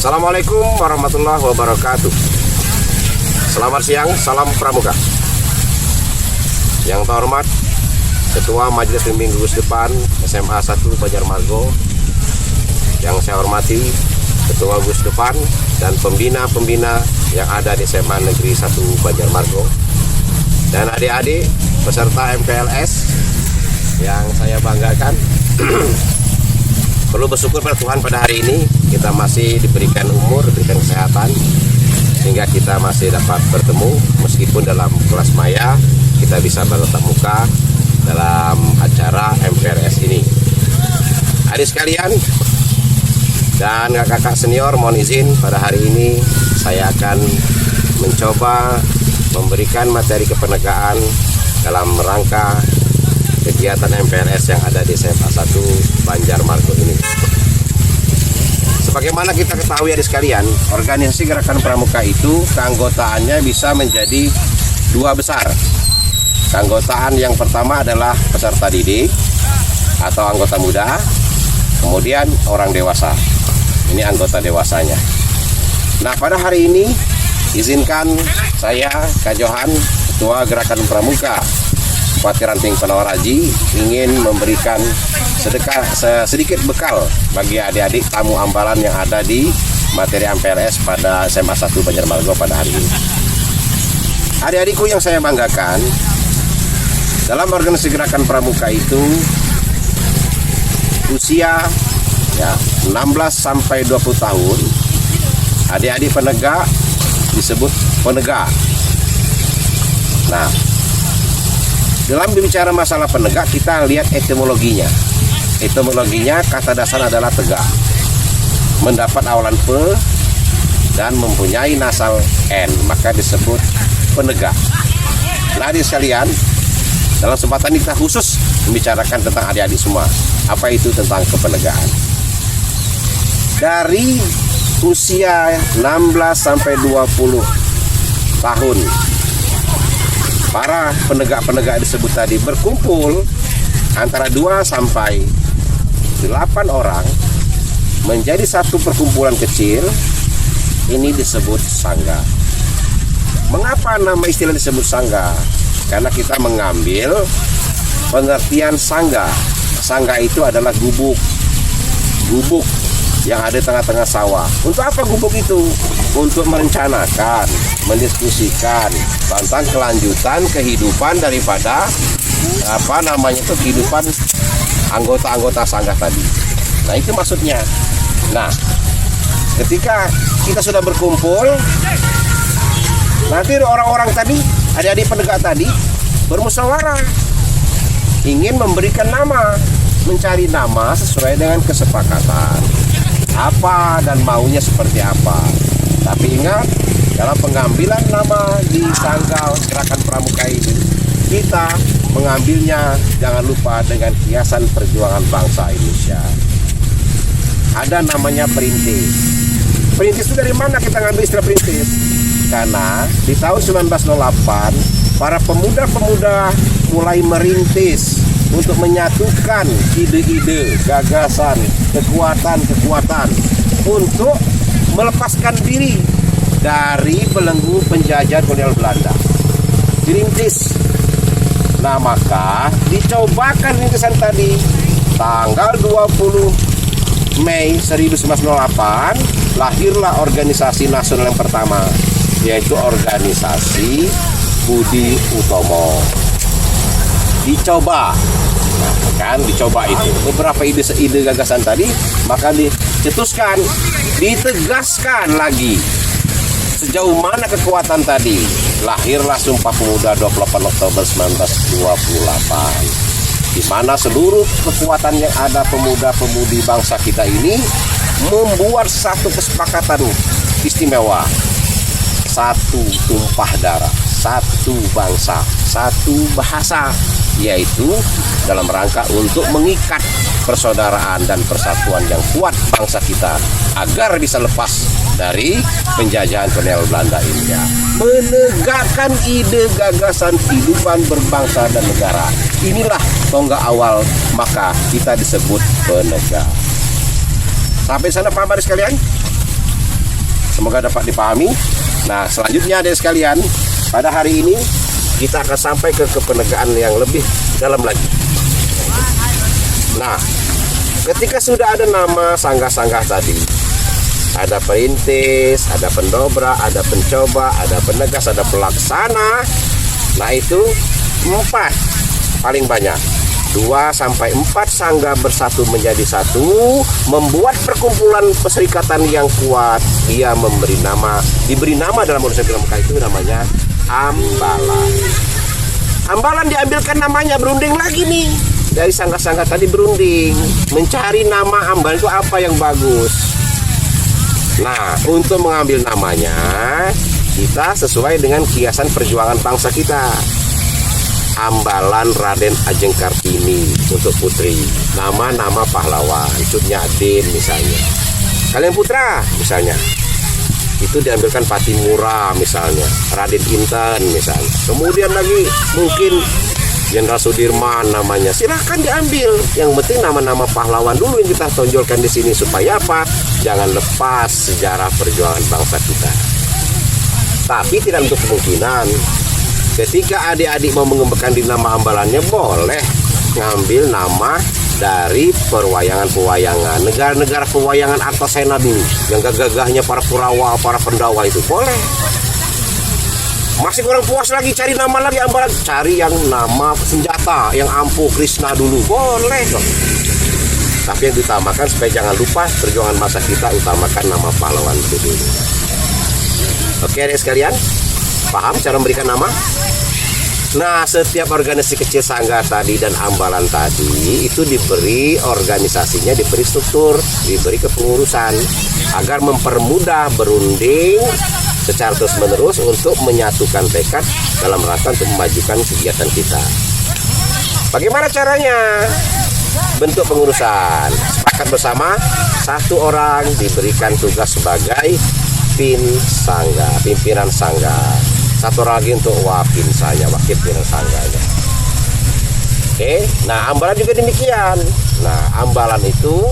Assalamualaikum warahmatullahi wabarakatuh. Selamat siang, salam pramuka. Yang terhormat Ketua Majelis Bimbing Gugus Depan SMA 1 Banjarmargo, yang saya hormati Ketua Gugus Depan dan pembina-pembina yang ada di SMA Negeri 1 Banjarmargo, dan adik-adik peserta MPLS yang saya banggakan. Perlu bersyukur pada Tuhan pada hari ini kita masih diberikan umur, diberikan kesehatan, sehingga kita masih dapat bertemu meskipun dalam kelas maya kita bisa bertatap muka dalam acara MPLS ini. Adik sekalian dan kakak-kakak senior, mohon izin pada hari ini saya akan mencoba memberikan materi kepenegaan dalam rangka kegiatan MPLS yang ada di SMA 1 Banjarmargo ini. Sebagaimana kita ketahui adik sekalian, organisasi gerakan pramuka itu keanggotaannya bisa menjadi dua besar. Keanggotaan yang pertama adalah peserta didik atau anggota muda, kemudian orang dewasa. Ini anggota dewasanya. Nah, pada hari ini izinkan saya, Kak Johan, Ketua Gerakan Pramuka Bupati Ranting Penawar Haji, ingin memberikan sedikit bekal bagi adik-adik tamu ambalan yang ada di materi MPLS pada SMA 1 Banjarmargo pada hari ini. Adik-adikku yang saya banggakan, dalam organisasi gerakan pramuka itu usia 16 sampai 20 tahun, adik-adik penegak disebut penegak. Nah, dalam berbicara masalah penegak, kita lihat etimologinya. Etimologinya, kata dasar adalah tegak, mendapat awalan pe dan mempunyai nasal n, maka disebut penegak. Nah, adik sekalian, dalam kesempatan ini kita khusus membicarakan tentang adik-adik semua. Apa itu tentang kepenegaan? Dari usia 16 sampai 20 tahun, para penegak-penegak disebut tadi berkumpul antara 2 sampai 8 orang menjadi satu perkumpulan kecil. Ini disebut sangga. Mengapa nama istilah disebut sangga? Karena kita mengambil pengertian sangga. Sangga itu adalah gubuk yang ada di tengah-tengah sawah. Untuk apa gubuk itu? Untuk merencanakan, mendiskusikan tentang kelanjutan kehidupan daripada kehidupan anggota-anggota sangga tadi. Nah, itu maksudnya. Nah, ketika kita sudah berkumpul, nanti orang-orang tadi, adik-adik penegak tadi bermusyawarah, ingin memberikan nama, mencari nama sesuai dengan kesepakatan apa dan maunya seperti apa. Tapi ingat, dalam pengambilan nama di sangga gerakan pramuka ini, kita mengambilnya jangan lupa dengan hiasan perjuangan bangsa Indonesia. Ada namanya perintis. Perintis itu dari mana kita ngambil istilah perintis? Karena di tahun 1908 para pemuda-pemuda mulai merintis untuk menyatukan ide-ide, gagasan, kekuatan untuk melepaskan diri dari belenggu penjajahan kolonial Belanda. Dirintis. Nah, maka dicobakan rintisan tadi. Tanggal 20 Mei 1908 lahirlah organisasi nasional yang pertama, yaitu organisasi Budi Utomo. Dicoba, dicoba itu beberapa ide gagasan tadi, maka dicetuskan, ditegaskan lagi sejauh mana kekuatan tadi. Lahirlah Sumpah Pemuda 28 Oktober 1928, di mana seluruh kekuatan yang ada pemuda-pemudi bangsa kita ini membuat satu kesepakatan istimewa, satu tumpah darah, satu bangsa, satu bahasa, yaitu dalam rangka untuk mengikat persaudaraan dan persatuan yang kuat bangsa kita agar bisa lepas dari penjajahan kolonial Belanda ini. Menegakkan ide gagasan kehidupan berbangsa dan negara. Inilah tonggak awal, maka kita disebut penegak. Sampai sana paham sekalian? Semoga dapat dipahami. Nah, selanjutnya adik sekalian, pada hari ini kita akan sampai ke kepenegaan yang lebih dalam lagi. Nah, ketika sudah ada nama sanggah-sanggah tadi, ada perintis, ada pendobrak, ada pencoba, ada penegas, ada pelaksana. Nah, itu 4 paling banyak. 2 sampai 4 sangga bersatu menjadi satu, membuat perkumpulan perserikatan yang kuat. Dia diberi nama dalam urusan pramuka itu namanya ambalan. Ambalan diambilkan namanya berunding lagi nih. Dari sangga-sangga tadi berunding, mencari nama ambalan itu apa yang bagus. Nah, untuk mengambil namanya, kita sesuai dengan kiasan perjuangan bangsa kita. Ambalan Raden Ajeng Kartini untuk putri, nama-nama pahlawan, Cut Nyadin misalnya. Kalian putra misalnya, itu diambilkan Patimura misalnya, Raden Inten misalnya. Kemudian lagi mungkin Jenderal Sudirman namanya, silahkan diambil. Yang penting nama-nama pahlawan dulu yang kita tonjolkan di sini supaya apa? Jangan lepas sejarah perjuangan bangsa kita. Tapi tidak untuk kemungkinan. Ketika adik-adik mau mengembangkan di nama ambalannya, boleh ngambil nama dari perwayangan-pewayangan, negara-negara pewayangan Artasena dulu, yang gagahnya para Kurawa, para Pendawa itu boleh. Masih kurang puas lagi, cari nama lagi ambalan, cari yang nama senjata, yang ampuh Krishna dulu, boleh dong. Tapi yang diutamakan supaya jangan lupa perjuangan masa kita, utamakan nama pahlawan itu dulu. Oke adik sekalian, paham cara memberikan nama? Nah, setiap organisasi kecil sangga tadi dan ambalan tadi itu diberi organisasinya, diberi struktur, diberi kepengurusan agar mempermudah berunding secara terus-menerus untuk menyatukan tekad dalam rangka untuk memajukan kegiatan kita. Bagaimana caranya? Bentuk pengurusan. Sepakat bersama, 1 orang diberikan tugas sebagai pimpinan sangga. 1 orang lagi untuk wapinsanya, wakil pimpinan sangganya. Oke, nah ambalan juga demikian. Nah, ambalan itu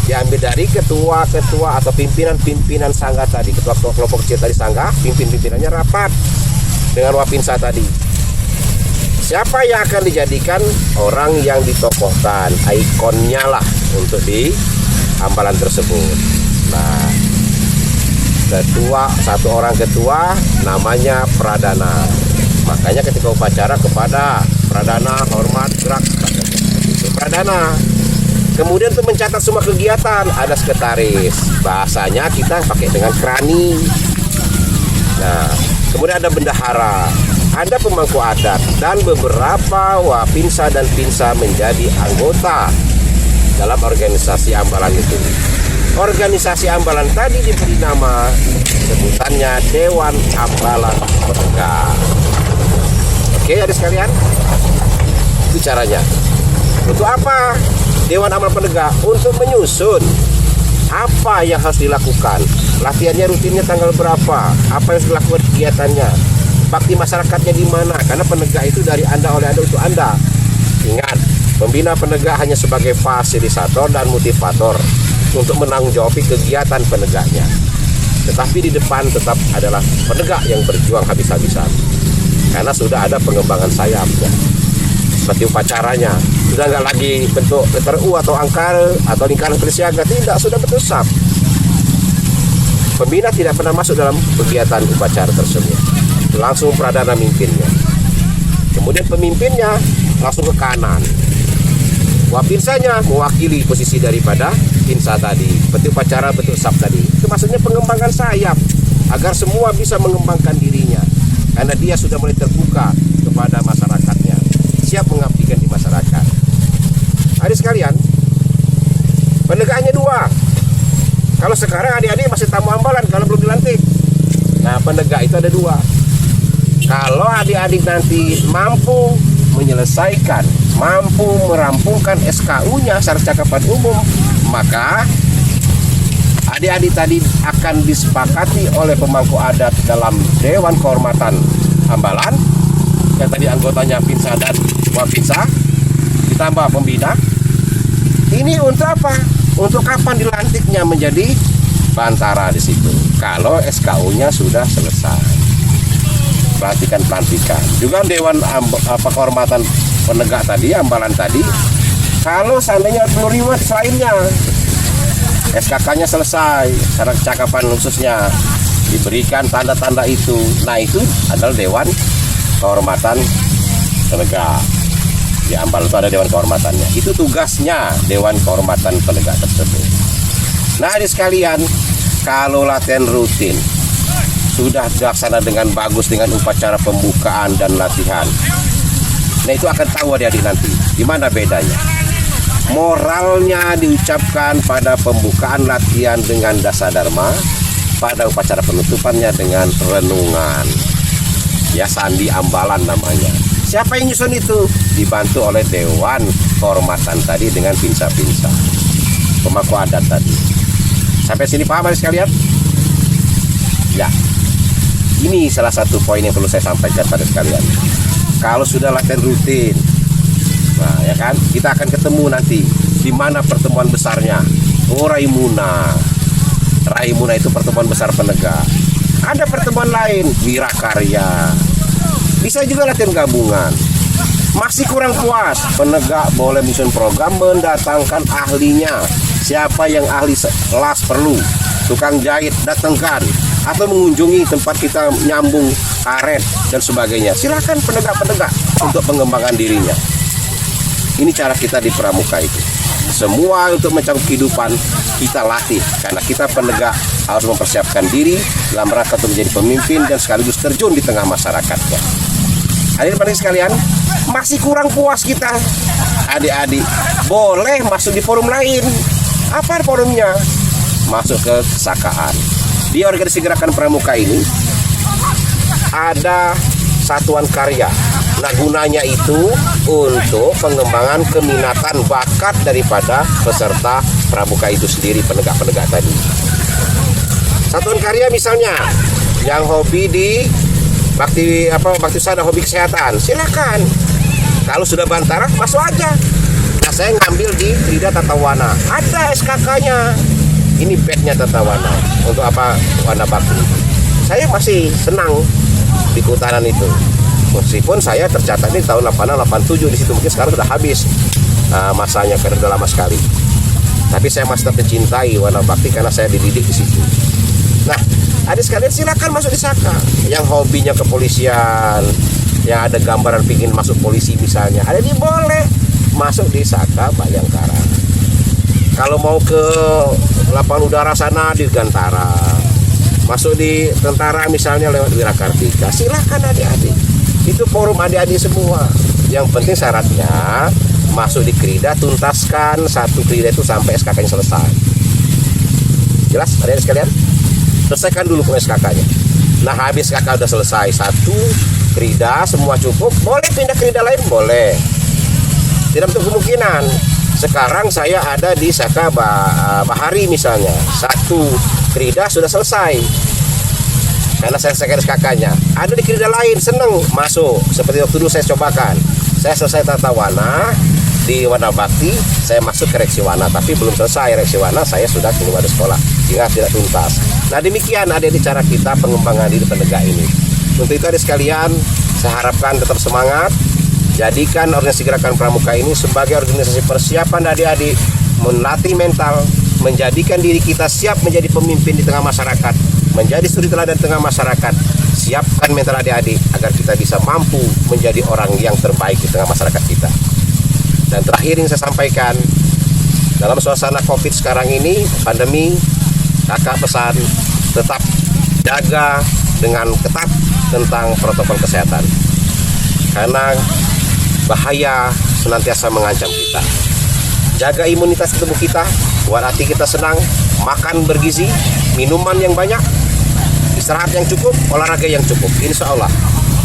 diambil dari ketua-ketua atau pimpinan-pimpinan sangga tadi, ketua kelompok kecil tadi sangga, pimpinannya rapat dengan wapinsa tadi. Siapa yang akan dijadikan orang yang ditokohkan, ikonnya lah untuk di ambalan tersebut. Nah, ketua, 1 orang ketua namanya Pradana. Makanya ketika upacara kepada Pradana, hormat, gerak, itu Pradana. Kemudian untuk mencatat semua kegiatan ada sekretaris. Bahasanya kita pakai dengan krani. Nah, kemudian ada bendahara, ada pemangku adat, dan beberapa wapinsa dan pinsa menjadi anggota dalam organisasi ambalan itu. Organisasi ambalan tadi diberi nama, sebutannya Dewan Ambalan Penegak. Oke adik sekalian, itu caranya. Untuk apa Dewan Ambalan Penegak? Untuk menyusun apa yang harus dilakukan, latihannya rutinnya tanggal berapa, apa yang harus dilakukan kegiatannya, bakti masyarakatnya di mana. Karena penegak itu dari Anda, oleh Anda, untuk Anda. Ingat, pembina penegak hanya sebagai fasilitator dan motivator untuk menanggung-jawabi kegiatan penegaknya. Tetapi di depan tetap adalah penegak yang berjuang habis-habisan. Karena sudah ada pengembangan sayapnya. Seperti upacaranya, sudah nggak lagi bentuk letter U atau angka atau lingkaran persiaga, tidak, sudah bentuk sap. Pembina tidak pernah masuk dalam kegiatan upacara tersebut. Langsung Pradana mimpinnya. Kemudian pemimpinnya langsung ke kanan. Wapinsanya mewakili posisi daripada pinsa tadi, seperti upacara bentuk sap tadi. Itu maksudnya pengembangan sayap agar semua bisa mengembangkan dirinya, karena dia sudah mulai terbuka kepada masyarakatnya, siap mengabdikan di masyarakat. Adik sekalian, penegaknya 2. Kalau sekarang adik-adik masih tamu ambalan kalau belum dilantik. Nah, penegak itu ada 2. Kalau adik-adik nanti mampu menyelesaikan, mampu merampungkan SKU-nya, syarat cakapan umum, maka adik-adik tadi akan disepakati oleh pemangku adat dalam Dewan Kehormatan Ambalan, yang tadi anggotanya pinsa dan wapinsa, ditambah pembina. Ini untuk apa? Untuk kapan dilantiknya menjadi Bantara di situ. Kalau SKU-nya sudah selesai. Perhatikan. Juga Dewan Kehormatan Penegak tadi, Ambalan tadi, kalau seandainya perlu reward selainnya, SKK-nya selesai, syarat kecakapan khususnya diberikan tanda-tanda itu. Nah, itu adalah Dewan Kehormatan Penegak. Di Ambal itu ada Dewan Kehormatannya. Itu tugasnya Dewan Kehormatan Penegak tersebut. Nah, adik sekalian, kalau latihan rutin sudah dilaksana dengan bagus dengan upacara pembukaan dan latihan, nah itu akan tahu adik-adik nanti di mana bedanya. Moralnya diucapkan pada pembukaan latihan dengan dasa dharma, pada upacara penutupannya dengan renungan. Ya, sandi ambalan namanya. Siapa yang nyusun itu? Dibantu oleh Dewan Kehormatan tadi dengan pinsa-pinsa pemangku adat tadi. Sampai sini paham adik sekalian? Ya. Ini salah satu poin yang perlu saya sampaikan pada sekalian. Kalau sudah latihan rutin, nah ya kan, kita akan ketemu nanti di mana pertemuan besarnya. Oh, Raimuna itu pertemuan besar penegak. Ada pertemuan lain, Wirakarya. Bisa juga latihan gabungan. Masih kurang puas, penegak boleh menyusun program, mendatangkan ahlinya. Siapa yang ahli kelas perlu, tukang jahit datangkan, atau mengunjungi tempat kita nyambung karet dan sebagainya. Silakan penegak-penegak untuk pengembangan dirinya. Ini cara kita di pramuka itu. Semua untuk mencakup kehidupan kita latih, karena kita penegak harus mempersiapkan diri dalam rangka untuk menjadi pemimpin dan sekaligus terjun di tengah masyarakatnya. Adik-adik sekalian, masih kurang puas kita, adik-adik, boleh masuk di forum lain. Apa forumnya? Masuk ke kesakaan. Di organisasi gerakan pramuka ini ada satuan karya. Nah, gunanya itu untuk pengembangan keminatan bakat daripada peserta pramuka itu sendiri, penegak-penegak tadi. Satuan karya misalnya yang hobi di bakti usaha, hobi kesehatan, silakan. Kalau sudah Bantara, masuk aja. Nah, saya ngambil di Krida Tata Wana, ada SKK-nya. Ini badge-nya Tata Wana. Untuk apa? Wana Bakti. Saya masih senang di kehutanan itu. Meskipun saya tercatat di tahun 86-87 di situ, mungkin sekarang sudah habis masanya karena sudah lama sekali. Tapi saya masih tetap mencintai Wana Bakti karena saya dididik di situ. Nah, adik sekalian silakan masuk di Saka. Yang hobinya kepolisian, yang ada gambaran pingin masuk polisi misalnya, ada di boleh masuk di Saka Bayangkara. Kalau mau ke lapangan udara sana di Gantara, masuk di tentara misalnya lewat Wirakartika, silakan adik-adik. Itu forum adik-adik semua. Yang penting syaratnya masuk di Krida, tuntaskan satu Krida itu sampai SKK-nya selesai. Jelas adik-adik sekalian? Selesaikan dulu SKK-nya. Nah, habis SKK udah selesai satu Krida, semua cukup, boleh pindah Krida lain, boleh. Tidak untuk kemungkinan. Sekarang saya ada di Saka Bahari misalnya, satu Krida sudah selesai karena saya selesaikan SKK-nya. Ada di Krida lain, seneng masuk. Seperti waktu dulu saya cobakan, saya selesai Tata Wana di Wana Bakti, saya masuk ke Reksiwana, tapi belum selesai Reksiwana, saya sudah keluar dari sekolah sehingga tidak tuntas. Nah, demikian ada di cara kita pengembangan diri penegak ini. Untuk itu adik sekalian, saya harapkan tetap semangat. Jadikan organisasi gerakan pramuka ini sebagai organisasi persiapan adik-adik, melatih mental, menjadikan diri kita siap menjadi pemimpin di tengah masyarakat, menjadi suri teladan di tengah masyarakat. Siapkan mental adik-adik agar kita bisa mampu menjadi orang yang terbaik di tengah masyarakat kita. Dan terakhir yang saya sampaikan, dalam suasana COVID sekarang ini, pandemi, kakak pesan tetap jaga dengan ketat tentang protokol kesehatan. Karena bahaya senantiasa mengancam kita. Jaga imunitas tubuh kita, buat hati kita senang, makan bergizi, minuman yang banyak, istirahat yang cukup, olahraga yang cukup. Insya Allah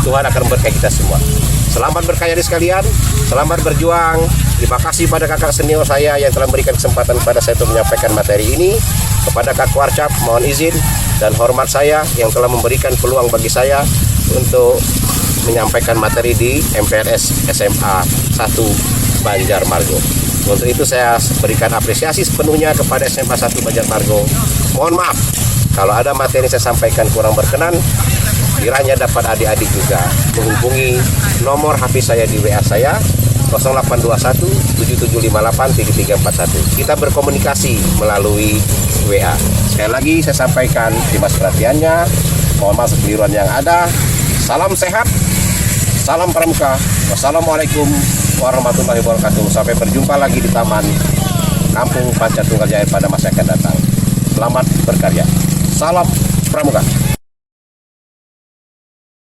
Tuhan akan memberkahi kita semua. Selamat berkarya di sekalian, selamat berjuang. Terima kasih pada kakak senior saya yang telah memberikan kesempatan kepada saya untuk menyampaikan materi ini. Kepada Kak Warcap, mohon izin dan hormat saya yang telah memberikan peluang bagi saya untuk menyampaikan materi di MPLS SMA 1 Banjarmargo. Untuk itu saya berikan apresiasi sepenuhnya kepada SMA 1 Banjarmargo. Mohon maaf kalau ada materi saya sampaikan kurang berkenan. Kiranya dapat adik-adik juga menghubungi nomor HP saya di WA saya 0821 7758 3341. Kita berkomunikasi melalui WA. Sekali lagi saya sampaikan terima kasih perhatiannya. Mohon maaf kekeliruan yang ada. Salam sehat, salam pramuka. Wassalamualaikum warahmatullahi wabarakatuh. Sampai berjumpa lagi di Taman Kampung Panca Tunggal Jaya pada masa yang akan datang. Selamat berkarya. Salam pramuka.